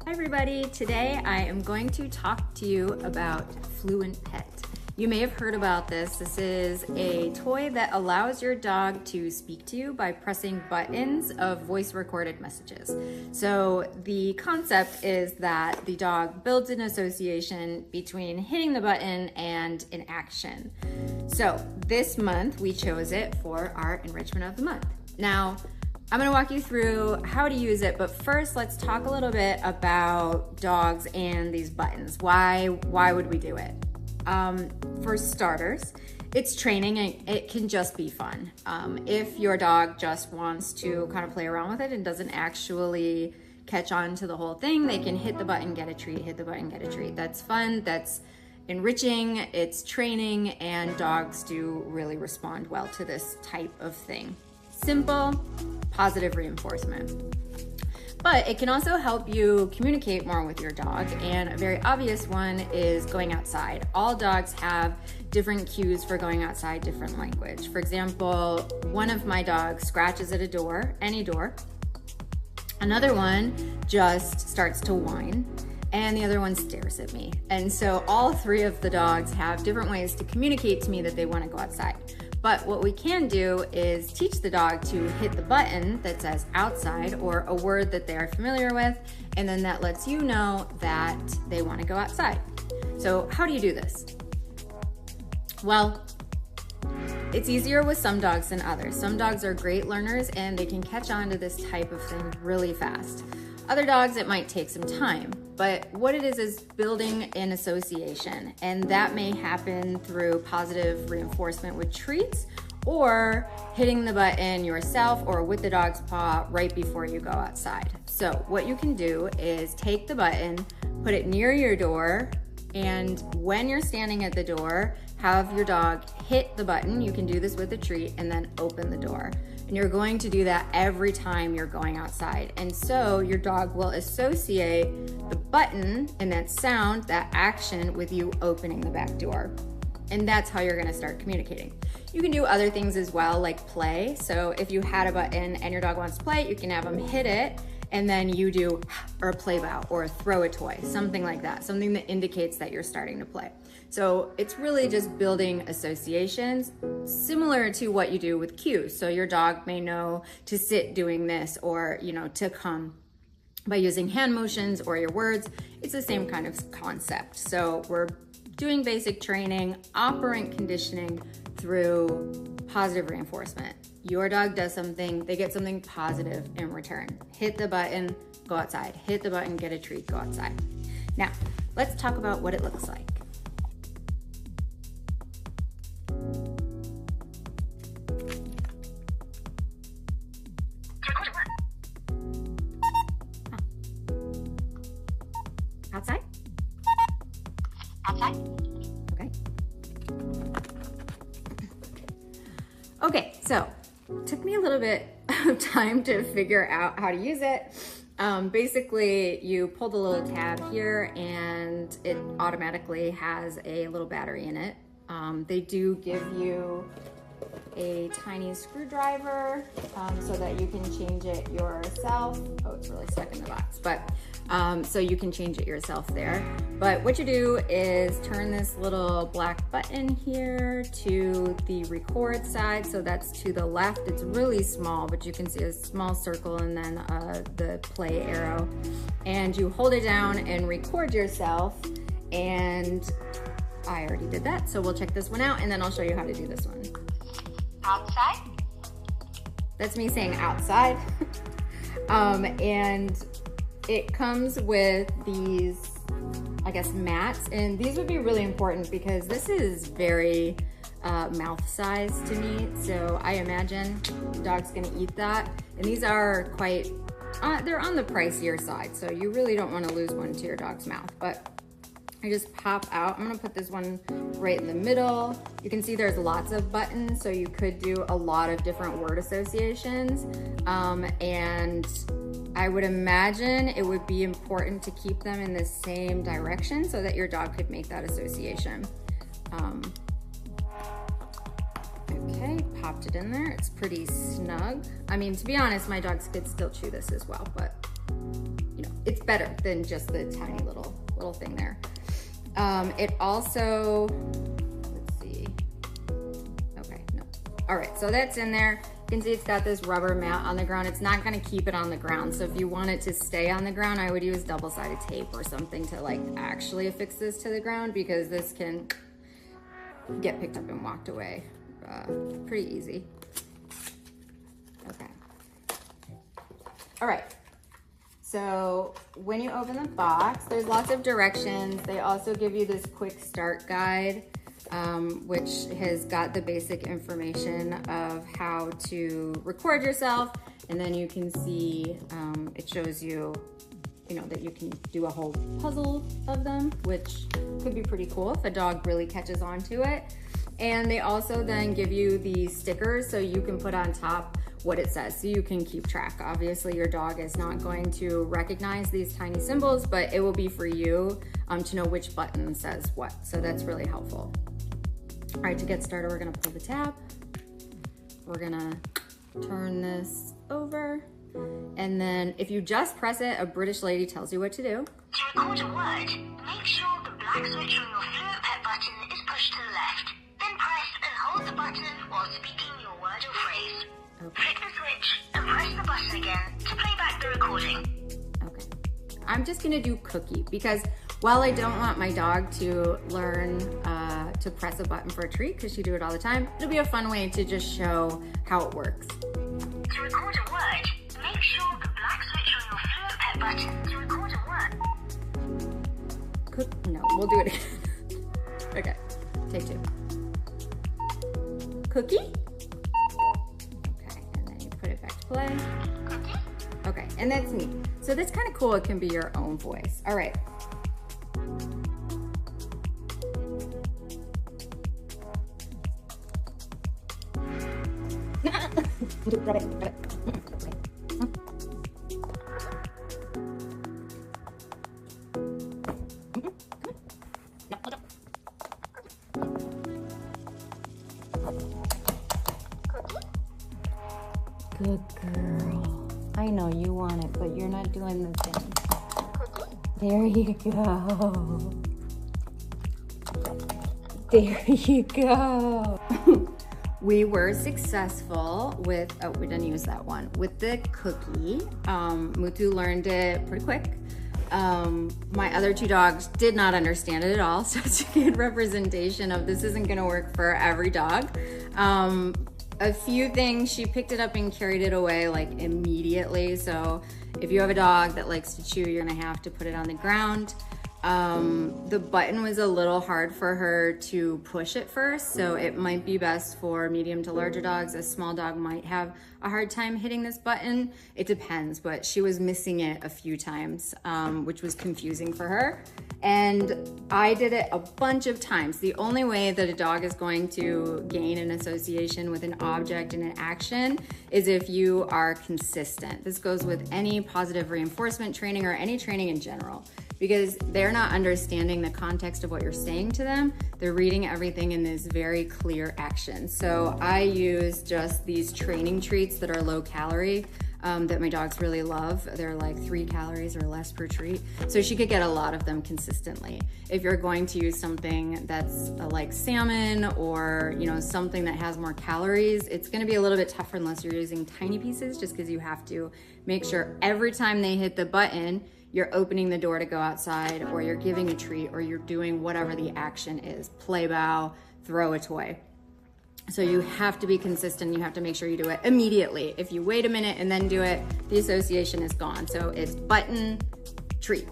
Hi everybody, today I am going to talk to you about FluentPet. You may have heard about this. This is a toy that allows your dog to speak to you by pressing buttons of voice recorded messages. So the concept is that the dog builds an association between hitting the button and an action. So this month we chose it for our enrichment of the month. Now, I'm gonna walk you through how to use it, but first let's talk a little bit about dogs and these buttons. Why would we do it? For starters, it's training and it can just be fun. If your dog just wants to kind of play around with it and doesn't actually catch on to the whole thing, they can hit the button, get a treat, hit the button, get a treat. That's fun, that's enriching, it's training, and dogs do really respond well to this type of thing. Simple, positive reinforcement. But it can also help you communicate more with your dog, and a very obvious one is going outside. All dogs have different cues for going outside, different language. For example, one of my dogs scratches at a door, any door. Another one just starts to whine, and the other one stares at me. And so all three of the dogs have different ways to communicate to me that they want to go outside. But what we can do is teach the dog to hit the button that says outside or a word that they're familiar with, and then that lets you know that they want to go outside. So how do you do this? Well, it's easier with some dogs than others. Some dogs are great learners and they can catch on to this type of thing really fast. Other dogs, it might take some time, but what it is building an association, and that may happen through positive reinforcement with treats or hitting the button yourself or with the dog's paw right before you go outside. So what you can do is take the button, put it near your door, and when you're standing at the door, have your dog hit the button. You can do this with a treat and then open the door. And you're going to do that every time you're going outside. And so your dog will associate the button and that sound, that action, with you opening the back door. And that's how you're gonna start communicating. You can do other things as well, like play. So if you had a button and your dog wants to play, you can have them hit it, and then you do or a play bow or throw a toy, something like that, something that indicates that you're starting to play. So it's really just building associations similar to what you do with cues. So your dog may know to sit doing this, or to come by using hand motions or your words. It's the same kind of concept. So we're doing basic training, operant conditioning through positive reinforcement. Your dog does something, they get something positive in return. Hit the button, go outside. Hit the button, get a treat, go outside. Now, let's talk about what it looks like. Outside? Outside? Okay. Okay, so took me a little bit of time to figure out how to use it. Basically, you pull the little tab here and it automatically has a little battery in it. They do give you a tiny screwdriver so that you can change it yourself. Oh, it's really stuck in the box, but so you can change it yourself there. But what you do is turn this little black button here to the record side. So that's to the left. It's really small, but you can see a small circle and then the play arrow. And you hold it down and record yourself. And I already did that, so we'll check this one out and then I'll show you how to do this one. Outside? That's me saying outside. And it comes with these, I guess, mats, and these would be really important because this is very mouth size to me. So I imagine the dog's gonna eat that. And these are quite, they're on the pricier side. So you really don't wanna lose one to your dog's mouth. But I just pop out. I'm gonna put this one right in the middle. You can see there's lots of buttons, so you could do a lot of different word associations. And I would imagine it would be important to keep them in the same direction so that your dog could make that association. Okay, popped it in there. It's pretty snug. I mean, to be honest, my dogs could still chew this as well, but it's better than just the tiny little thing there. It also, let's see. Okay, no. All right, so that's in there. You can see it's got this rubber mat on the ground. It's not gonna keep it on the ground. So if you want it to stay on the ground, I would use double-sided tape or something to like actually affix this to the ground, because this can get picked up and walked away pretty easy. Okay. All right. So when you open the box, there's lots of directions. They also give you this quick start guide, which has got the basic information of how to record yourself. And then you can see, it shows you, that you can do a whole puzzle of them, which could be pretty cool if a dog really catches on to it. And they also then give you these stickers so you can put on top what it says, so you can keep track. Obviously your dog is not going to recognize these tiny symbols, but it will be for you to know which button says what. So that's really helpful. All right, to get started, we're gonna pull the tab. We're gonna turn this over. And then if you just press it, a British lady tells you what to do. To record a word, make sure the black switch on your FluentPet button is pushed to the left. Then press and hold the button while speaking your word or phrase. Okay. Click the switch and press the button again to play back the recording. Okay. I'm just gonna do cookie, because while I don't want my dog to learn to press a button for a treat, because she do it all the time, it'll be a fun way to just show how it works. To record a word, make sure the black switch on your FluentPet button to record a word. No, we'll do it again. Okay, take two. Cookie? Okay, and then you put it back to play. Cookie? Okay, and that's neat. So that's kind of cool. It can be your own voice. All right. Good girl. I know you want it, but you're not doing the thing. There you go. There you go. We were successful with, oh, we didn't use that one, with the cookie. Mutu learned it pretty quick. My other two dogs did not understand it at all, so it's a good representation of this isn't gonna work for every dog. A few things, she picked it up and carried it away like immediately. So if you have a dog that likes to chew, you're gonna have to put it on the ground. The button was a little hard for her to push at first, so it might be best for medium to larger dogs. A small dog might have a hard time hitting this button. It depends, but she was missing it a few times, which was confusing for her. And I did it a bunch of times. The only way that a dog is going to gain an association with an object and an action is if you are consistent. This goes with any positive reinforcement training or any training in general, because they're not understanding the context of what you're saying to them. They're reading everything in this very clear action. So I use just these training treats that are low calorie, that my dogs really love. They're like 3 calories or less per treat. So she could get a lot of them consistently. If you're going to use something that's like salmon or something that has more calories, it's gonna be a little bit tougher unless you're using tiny pieces, just because you have to make sure every time they hit the button, you're opening the door to go outside, or you're giving a treat, or you're doing whatever the action is, play bow, throw a toy. So you have to be consistent. You have to make sure you do it immediately. If you wait a minute and then do it, the association is gone. So it's button, treat.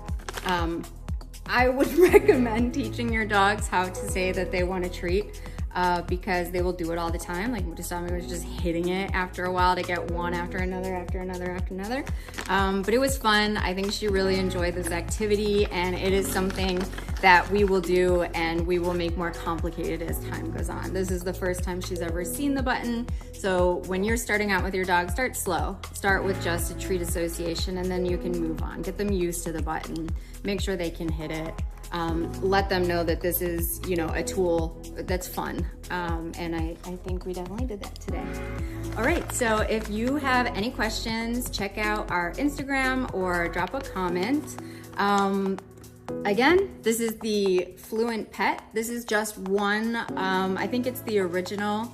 I would recommend teaching your dogs how to say that they want a treat, because they will do it all the time. Like Mutastami was just hitting it after a while to get one after another, after another, after another. But it was fun. I think she really enjoyed this activity, and it is something that we will do and we will make more complicated as time goes on. This is the first time she's ever seen the button. So when you're starting out with your dog, start slow. Start with just a treat association, and then you can move on. Get them used to the button. Make sure they can hit it. Let them know that this is, a tool that's fun. And I think we definitely did that today. All right, so if you have any questions, check out our Instagram or drop a comment. Again, this is the FluentPet. This is just one, I think it's the original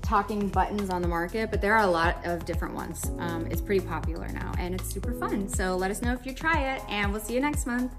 talking buttons on the market, but there are a lot of different ones. It's pretty popular now and it's super fun. So let us know if you try it, and we'll see you next month.